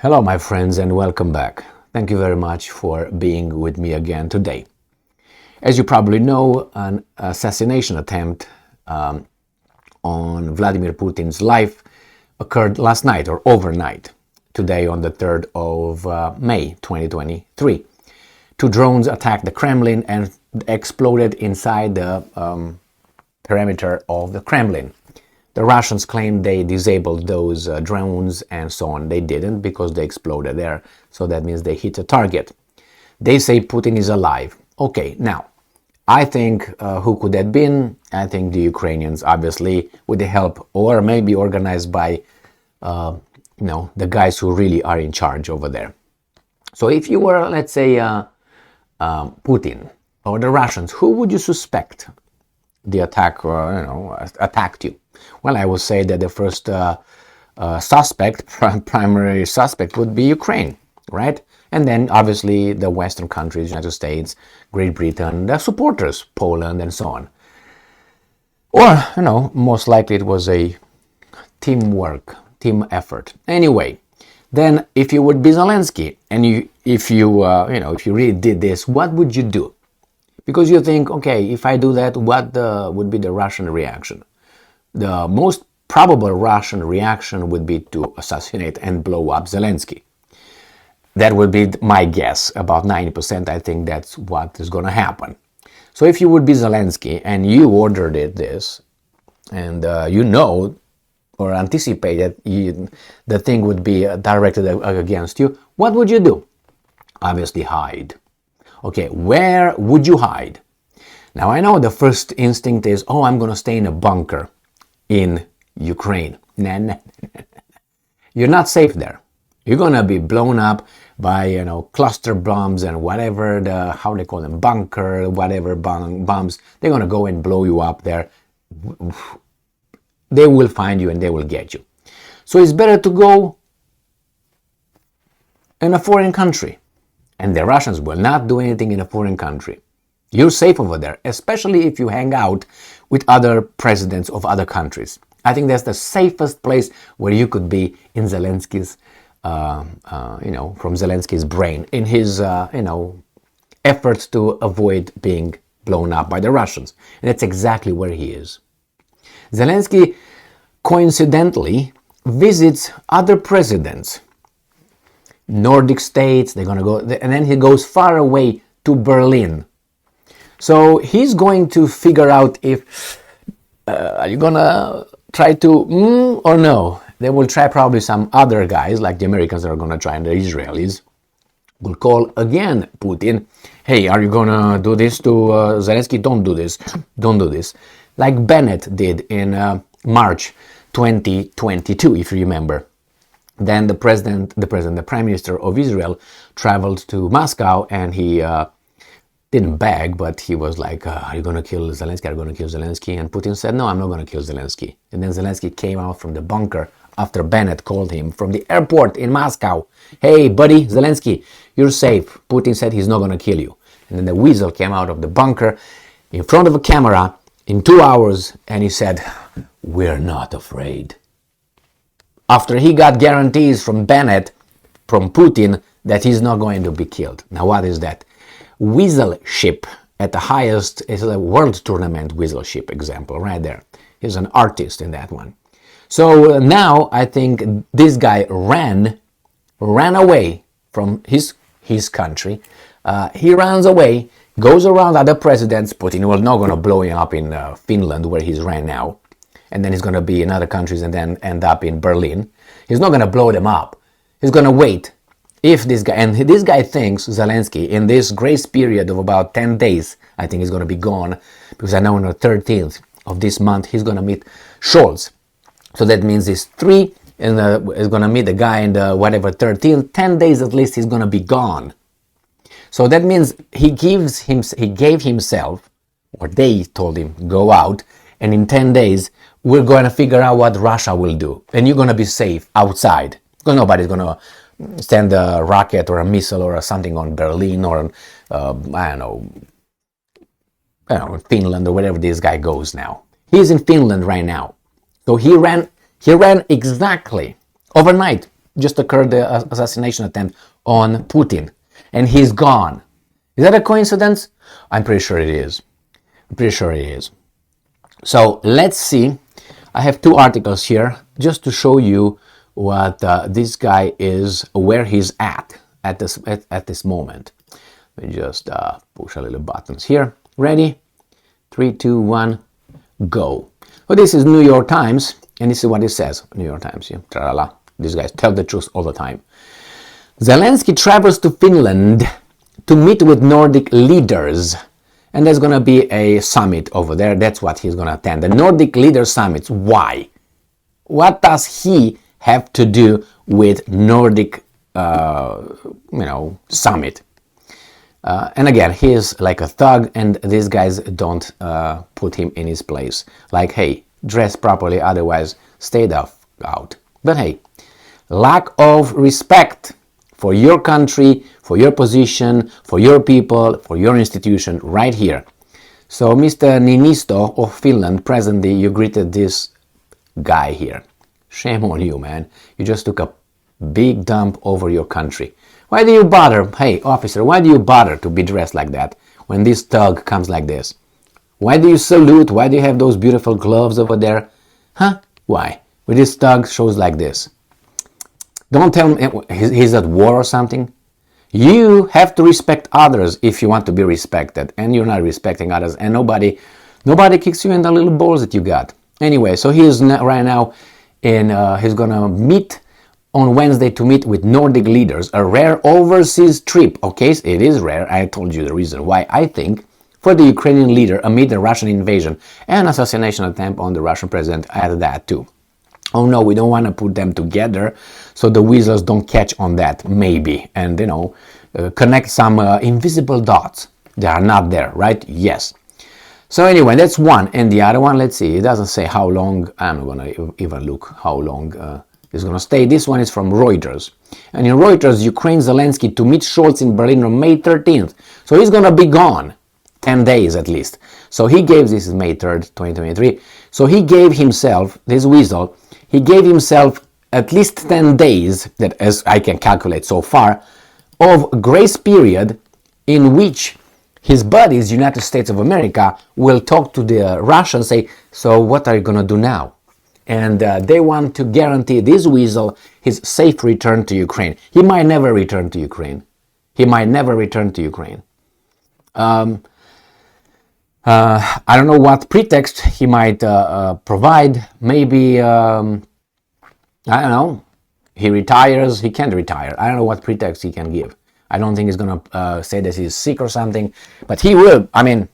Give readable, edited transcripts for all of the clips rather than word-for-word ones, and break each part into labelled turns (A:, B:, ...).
A: Hello, my friends, and welcome back. Thank you very much for being with me again today. As you probably know, an assassination attempt on Vladimir Putin's life occurred last night or overnight, today on the 3rd of May 2023. Two drones attacked the Kremlin and exploded inside the perimeter of the Kremlin. The Russians claimed they disabled those drones and so on. They didn't because they exploded there. So that means they hit a target. They say Putin is alive. Okay, now, I think who could that have been? I think the Ukrainians, obviously, with the help or maybe organized by, the guys who really are in charge over there. So if you were, let's say, Putin or the Russians, who would you suspect the attack, attacked you? Well, I would say that the first primary suspect would be Ukraine, right? And then obviously the Western countries, United States, Great Britain, the supporters, Poland, and so on. Or, most likely it was a team effort. Anyway, then if you would be Zelensky and if you really did this, what would you do? Because you think, okay, if I do that, what would be the Russian reaction? The most probable Russian reaction would be to assassinate and blow up Zelensky. That would be my guess. About 90%, I think that's what is going to happen. So if you would be Zelensky and you ordered this, and or anticipated the thing would be directed against you, what would you do? Obviously hide. Okay, where would you hide? Now I know the first instinct is, I'm going to stay in a bunker in Ukraine. Nah. You're not safe there. You're going to be blown up by, cluster bombs and whatever how they call them, bunker, whatever bombs. They're going to go and blow you up there. They will find you and they will get you. So it's better to go in a foreign country. And the Russians will not do anything in a foreign country. You're safe over there, especially if you hang out with other presidents of other countries. I think that's the safest place where you could be in Zelensky's, from Zelensky's brain, in his, efforts to avoid being blown up by the Russians. And that's exactly where he is. Zelensky, coincidentally, visits other presidents. Nordic states, they're going to go, and then he goes far away to Berlin. So he's going to figure out if, are you going to try to, or no? They will try probably some other guys, like the Americans are going to try, and the Israelis will call again Putin. Hey, are you going to do this to Zelensky? Don't do this. Don't do this. Like Bennett did in March 2022, if you remember. Then the Prime Minister of Israel traveled to Moscow and he didn't beg, but he was like, are you going to kill Zelensky? Are you going to kill Zelensky? And Putin said, no, I'm not going to kill Zelensky. And then Zelensky came out from the bunker after Bennett called him from the airport in Moscow. Hey, buddy, Zelensky, you're safe. Putin said he's not going to kill you. And then the weasel came out of the bunker in front of a camera in 2 hours and he said, we're not afraid. After he got guarantees from Bennett, from Putin, that he's not going to be killed. Now what is that? Weasel ship at the highest, is a world tournament weasel ship example right there. He's an artist in that one. So now I think this guy ran away from his country. He runs away, goes around other presidents. Putin was not going to blow him up in Finland where he's right now. And then he's going to be in other countries and then end up in Berlin. He's not going to blow them up. He's going to wait. If this guy thinks, Zelensky, in this grace period of about 10 days, I think he's going to be gone, because I know on the 13th of this month, he's going to meet Scholz. So that means he's 3, and is going to meet the guy in the 13th, 10 days at least, he's going to be gone. So that means he gave himself, or they told him, go out, and in 10 days, we're going to figure out what Russia will do. And you're going to be safe outside. Because nobody's going to send a rocket or a missile or something on Berlin or, Finland or wherever this guy goes now. He's in Finland right now. So he ran exactly overnight. just occurred the assassination attempt on Putin, and he's gone. Is that a coincidence? I'm pretty sure it is. I'm pretty sure it is. So let's see. I have two articles here just to show you what this guy is, where he's at this moment. Let me just push a little buttons here. Ready? 3, 2, 1, go. So this is New York Times, and this is what it says. New York Times, yeah. Tra-la-la. These guys tell the truth all the time. Zelensky travels to Finland to meet with Nordic leaders. And there's going to be a summit over there. That's what he's going to attend. The Nordic Leader Summits. Why? What does he have to do with Nordic, summit? And again, he is like a thug, and these guys don't put him in his place. Like, hey, dress properly, otherwise stay the out. But hey, lack of respect for your country, for your position, for your people, for your institution, right here. So, Mr. Niinisto of Finland, presently, you greeted this guy here. Shame on you, man. You just took a big dump over your country. Why do you bother? Hey, officer, why do you bother to be dressed like that when this thug comes like this? Why do you salute? Why do you have those beautiful gloves over there? Huh? Why? With this thug shows like this. Don't tell me he's at war or something. You have to respect others if you want to be respected, and you're not respecting others, and nobody kicks you in the little balls that you got. Anyway, so he is right now he's gonna meet on Wednesday to meet with Nordic leaders, a rare overseas trip. Okay, it is rare. I told you the reason why. I think for the Ukrainian leader amid the Russian invasion and assassination attempt on the Russian president, add that too. Oh no, we don't want to put them together so the weasels don't catch on that, maybe, and connect some invisible dots. They are not there, right? Yes. So anyway, that's one. And the other one, let's see, it doesn't say how long. I'm not going to even look how long it's going to stay. This one is from Reuters. And in Reuters, Ukraine Zelensky to meet Scholz in Berlin on May 13th. So he's going to be gone 10 days at least. So he gave, this is May 3rd, 2023. So he gave himself, this weasel, he gave himself at least 10 days, that as I can calculate so far, of grace period in which his buddies, United States of America, will talk to the Russians, say, so what are you going to do now? And they want to guarantee this weasel his safe return to Ukraine. He might never return to Ukraine. I don't know what pretext he might provide. Maybe, I don't know, he retires, he can't retire. I don't know what pretext he can give. I don't think he's going to say that he's sick or something, but he will. I mean,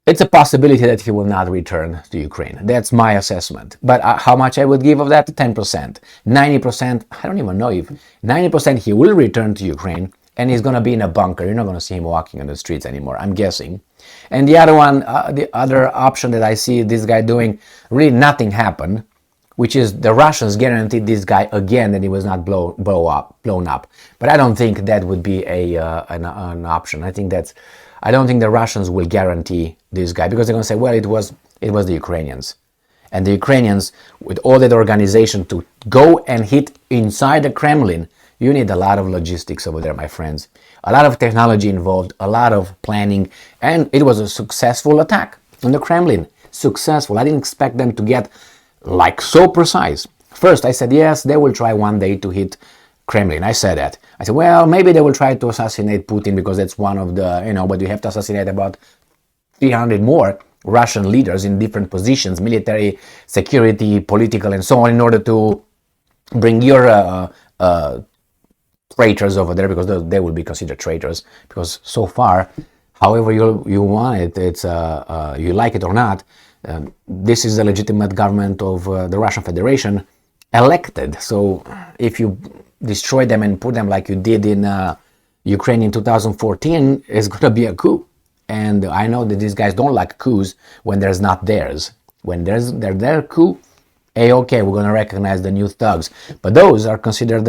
A: it's a possibility that he will not return to Ukraine. That's my assessment. But how much I would give of that? 10%. 90%, I don't even know if 90% he will return to Ukraine, and he's going to be in a bunker. You're not going to see him walking on the streets anymore, I'm guessing. And the other one, the other option that I see this guy doing, really nothing happened, which is the Russians guaranteed this guy again that he was not blown up. But I don't think that would be an option. I don't think the Russians will guarantee this guy, because they're going to say, well, it was the Ukrainians. And the Ukrainians, with all that organization to go and hit inside the Kremlin, you need a lot of logistics over there, my friends. A lot of technology involved, a lot of planning, and it was a successful attack on the Kremlin. Successful. I didn't expect them to get like so precise. First, I said, yes, they will try one day to hit Kremlin. I said that. I said, well, maybe they will try to assassinate Putin, because that's one of the, but you have to assassinate about 300 more Russian leaders in different positions, military, security, political, and so on, in order to bring your traitors over there, because they will be considered traitors, because so far, however you want it, it's you like it or not, this is the legitimate government of the Russian Federation, elected. So if you destroy them and put them like you did in Ukraine in 2014, it's going to be a coup. And I know that these guys don't like coups when there's not theirs. When they're their coup, okay, we're going to recognize the new thugs. But those are considered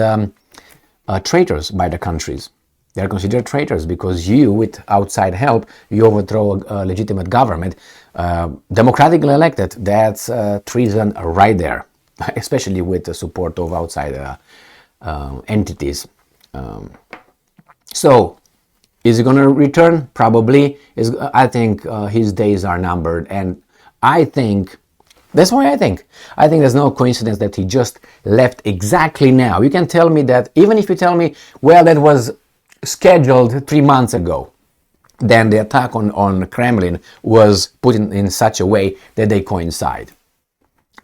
A: traitors by the countries. They're considered traitors because you, with outside help, you overthrow a legitimate government, democratically elected. That's treason right there. especially with the support of outside entities. So, is he going to return? Probably. I think his days are numbered, and I think that's why I think there's no coincidence that he just left exactly now. You can tell me that, even if you tell me, well, that was scheduled 3 months ago, then the attack on Kremlin was put in such a way that they coincide.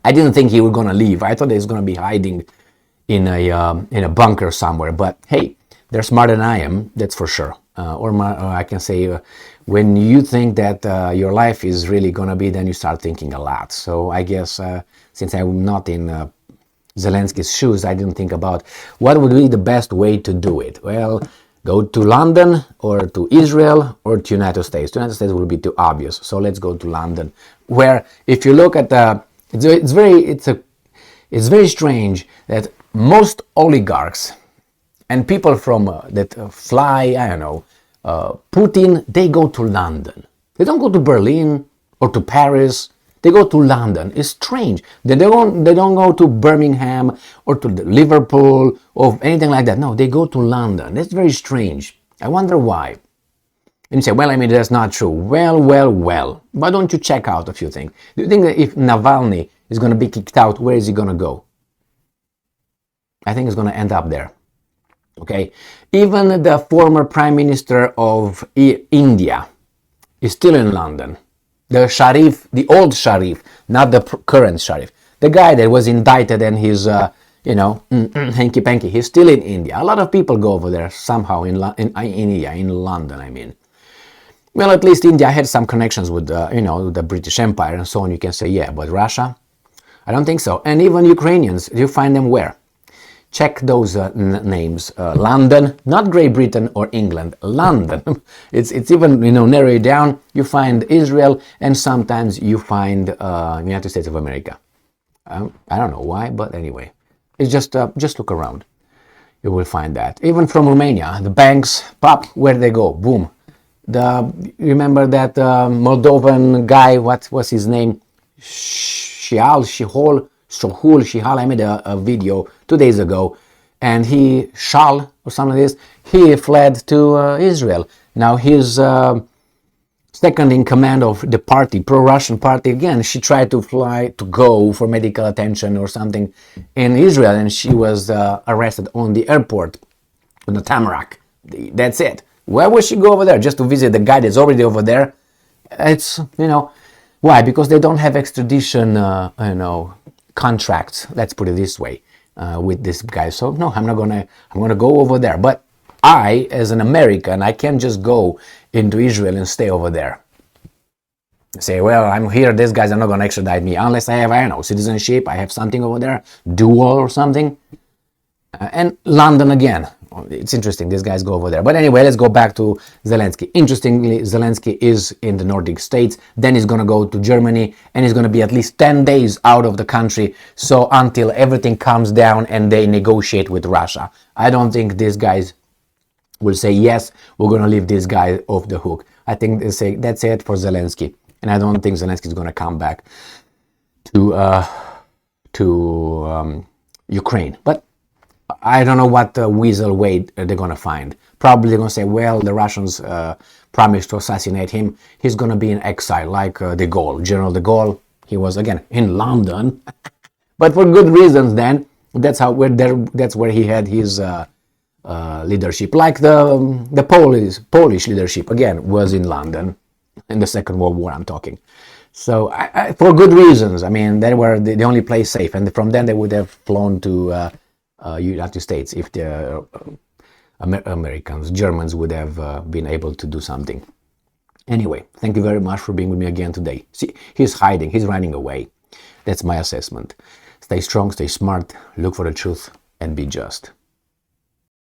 A: I didn't think he was going to leave. I thought he was going to be hiding in a bunker somewhere. But hey, they're smarter than I am, that's for sure. Or I can say, when you think that your life is really going to be, then you start thinking a lot. So I guess since I'm not in Zelensky's shoes, I didn't think about what would be the best way to do it. Well, go to London or to Israel or to United States. United States will be too obvious. So let's go to London, where if you look at it's very strange that most oligarchs and people from that fly, I don't know, Putin, they go to London. They don't go to Berlin or to Paris. They go to London. It's strange. They don't go to Birmingham or to Liverpool or anything like that. No, they go to London. That's very strange. I wonder why. And you say, well, I mean, that's not true. Well. Why don't you check out a few things? Do you think that if Navalny is going to be kicked out, where is he going to go? I think he's going to end up there. Okay? Even the former Prime Minister of India is still in London. The Sharif, the old Sharif, not the current Sharif. The guy that was indicted and he's, hanky-panky, he's still in India. A lot of people go over there somehow in India, in London, I mean. Well, at least India had some connections with, the British Empire and so on. You can say, yeah, but Russia? I don't think so. And even Ukrainians, you find them where? Check those names. London, not Great Britain or England, London. It's even, narrow it down. You find Israel, and sometimes you find United States of America. I don't know why, but anyway. It's just look around. You will find that. Even from Romania, the banks, pop, where they go? Boom. Remember that Moldovan guy, what was his name? Shihal, I made a video 2 days ago, and Shal, or something like this, he fled to Israel. Now he's second in command of the party, pro-Russian party. Again, she tried to go for medical attention or something in Israel, and she was arrested on the airport, on the Tamarack. That's it. Why would she go over there? Just to visit the guy that's already over there? It's, why? Because they don't have extradition, contracts, let's put it this way, with this guy. So no, I'm gonna go over there. But I, as an American, I can't just go into Israel and stay over there. Say, well, I'm here, these guys are not gonna extradite me unless I have, citizenship, I have something over there, dual or something. And London again. It's interesting, these guys go over there. But anyway, let's go back to Zelensky. Interestingly, Zelensky is in the Nordic states, then he's going to go to Germany, and he's going to be at least 10 days out of the country, so until everything calms down and they negotiate with Russia. I don't think these guys will say, yes, we're going to leave this guy off the hook. I think they say, that's it for Zelensky. And I don't think Zelensky is going to come back to Ukraine. But I don't know what weasel way they're going to find. Probably they're going to say, well, the Russians promised to assassinate him. He's going to be in exile, like de Gaulle. General de Gaulle, he was, again, in London. But for good reasons then. That's where he had his leadership. Like the Polish leadership, again, was in London. In the Second World War, I'm talking. So, for good reasons. I mean, they were the only place safe. And from then they would have flown to United States if the Americans, Germans would have been able to do something. Anyway, thank you very much for being with me again today. See, he's hiding, he's running away. That's my assessment. Stay strong, stay smart, look for the truth, and be just.